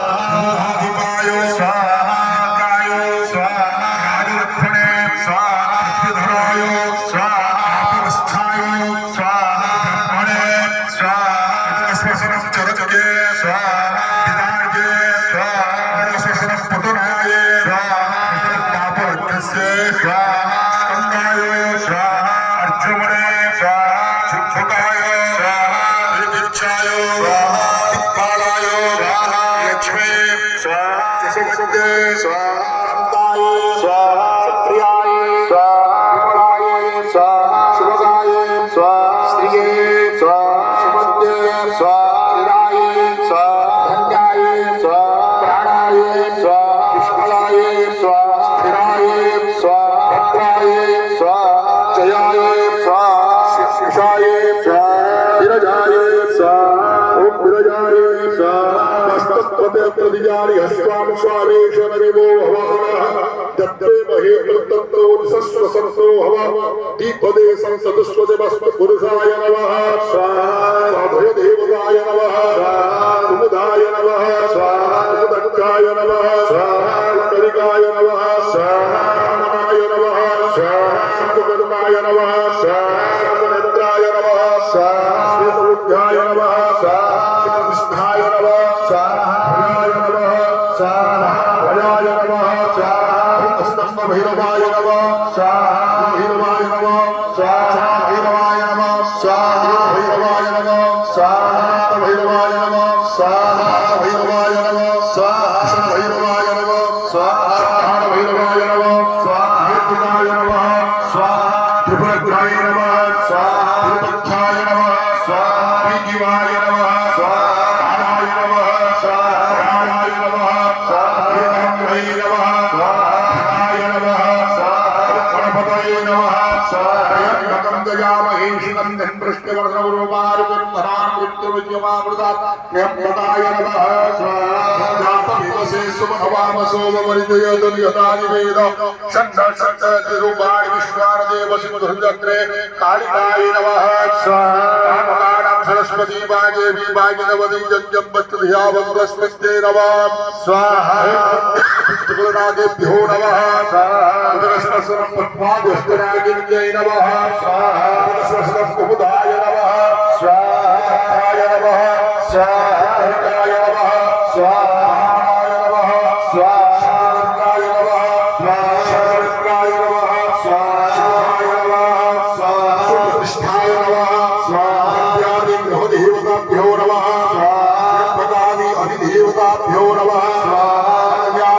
आदिवायो स्वाहा कायो स्वाहा आदिलक्ष्मणे स्वाहा धरायो स्वाहा अवस्थायो स्वाहा ब्रह्मणे स्वाहा स्पर्शनं चरके स्वाहा विदार्गे स्वाहा स्पर्शनं पतनाय स्वाहा तापरस्य स्वाहा स्कंदाय स्वाहा अर्जुमणे स्वाहा शुभकाय स्वाहा विदिच्छाय स्वाहा दिक्पालाय स्वाहा लक्ष्मी स्वाहा जसवंते स्वाहा कान्ताय स्वाहा प्रियाय स्वाहा विमलाय स्वाहा शुभकाय स्वाहा श्रिये स्वाहा शुभद्ये स्वाहा क्रीडाय स्वाहा धन्याय स्वाहा प्राणाय स्वाहा विष्मलाय स्वाहा स्थिराय स्वाहा भद्राय स्वाहा जयाय स्वाहा शिक्षाय स्वाहा विरजाय स्वाहा ओम विरजाय स्वाहा मस्तत्वते प्रतिजानि हस्वाम स्वामेश्वरविभो भवानः दत्ते महे प्रतत्तो सस्व संतो हवा दीपदे संसदस्वते मस्त पुरुषाय नमः स्वाहा भय देवताय नमः स्वाहा कुमुदाय नमः स्वाहा कुमुदक्काय नमः स्वाहा कुंडलिकाय नमः स्वाहा मनाय नमः स्वाहा शतकर्माय नमः स्वाहा शतनेत्राय नमः स्वाहा श्वेतबुद्ध्याय नमः स्वाहा कृष्णाय नमः स्वाहा भयाय नमः स्वाहा भयाय नमः स्वाहा स्तंभ भैरवाय नमः स्वाहा भैरवाय नमः स्वाहा भैरवाय नमः स्वाहा भैरवाय नमः स्वाहा भैरवाय नमः स्वाहा भैरवाय नमः स्वाहा भैरवाय नमः स्वाहा भैरवाय नमः स्वाहा भैरवाय नमः स्वाहा त्रिपुराय नमः स्वाहा त्रिपक्षाय नमः स्वाहा विजीवाय नमः स्वाहा कालाय नमः स्वाहा प्राणाय नमः स्वाहा वेदांगाय नमः स्वाहा भवाय नमः स्वाहा गणपतये नमः स्वाहा यज्ञकं दयामहे शिवन्दं कृष्णवर्णवरोपारुपन्धरान् मृत्युविद्यमामृतात् यज्ञपदाय नमः स्वाहा जातमिवसे सुमनवामसोमवरिदयदुर्यतानि वेद षण्डषट्टिरूपाणि विश्वानदेव सिंधुर्जग्रे कालिकाय नमः स्वाहा सरस्वती वाजेवी वाजिनवती यज्ञं वस्तुधिया वन्द्रस्मस्ते नमः स्वाहा कुलनादेभ्यो नमः स्वाहा उदरस्वसनं पद्मादुष्टरागिन्यै नमः स्वाहा उदरस्वसनं कुमुदाय नमः स्वाहा नमः स्वाहा हरिकाय नमः स्वाहा नमः स्वाहा नमः स्वाहा नमः स्वाहा नमः स्वाहा प्रतिष्ठाय नमः स्वाहा देवताभ्यो नमः स्वाहा अधिदेवताभ्यो नमः स्वाहा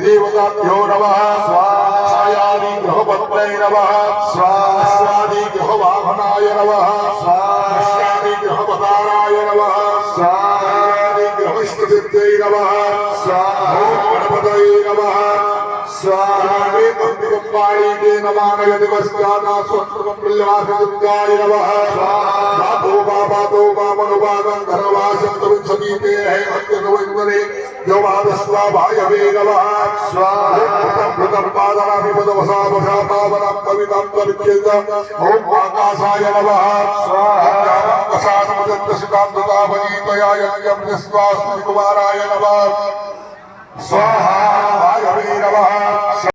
देवताभ्यो नमः स्वाहा छायादि ग्रहपत्रै नमः स्वाहा ग्रहवाहनाय नमः स्वाहा ग्रहपदाराय नमः स्वाहा ग्रहष्टसिद्धै नमः स्वाहा गणपतये नमः स्वाहा वेदोक्ताये नमः यदिवस्याना स्वस्त्रं प्रियवासुद्धाय नमः स्वाहा बातो बामनुवादं धनवासं तविंसदीपे है भक्तगोविन्दने योवादस्वाभाय वे नमः स्वाहा भृतं पादनाभिपदवसावसा पावनं पवितं तविच्चेत ओम आकाशाय नमः स्वाहा वसानमदन्तसुतान्ततावनीतया यज्ञं निस्वास्ति कुमाराय नमः स्वाहा भाय वे नमः।